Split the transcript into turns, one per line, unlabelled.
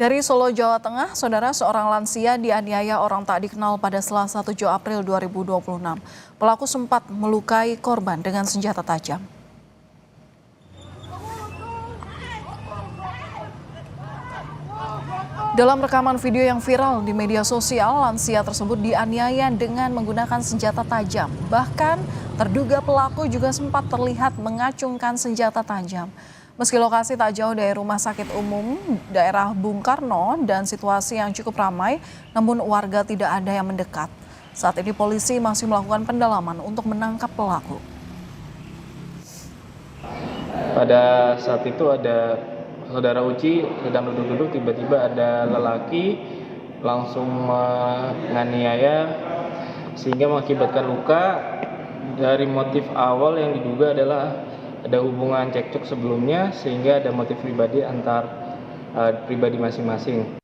Dari Solo, Jawa Tengah, saudara seorang lansia dianiaya orang tak dikenal pada Selasa 7 April 2026. Pelaku sempat melukai korban dengan senjata tajam. Dalam rekaman video yang viral di media sosial, lansia tersebut dianiaya dengan menggunakan senjata tajam. Bahkan terduga pelaku juga sempat terlihat mengacungkan senjata tajam. Meski lokasi tak jauh dari Rumah Sakit Umum daerah Bung Karno dan situasi yang cukup ramai, namun warga tidak ada yang mendekat. Saat ini polisi masih melakukan pendalaman untuk menangkap pelaku.
Pada saat itu ada saudara Uci sedang duduk-duduk, tiba-tiba ada lelaki langsung menganiaya sehingga mengakibatkan luka. Dari motif awal yang diduga adalah ada hubungan cekcok sebelumnya sehingga ada motif pribadi antar pribadi masing-masing.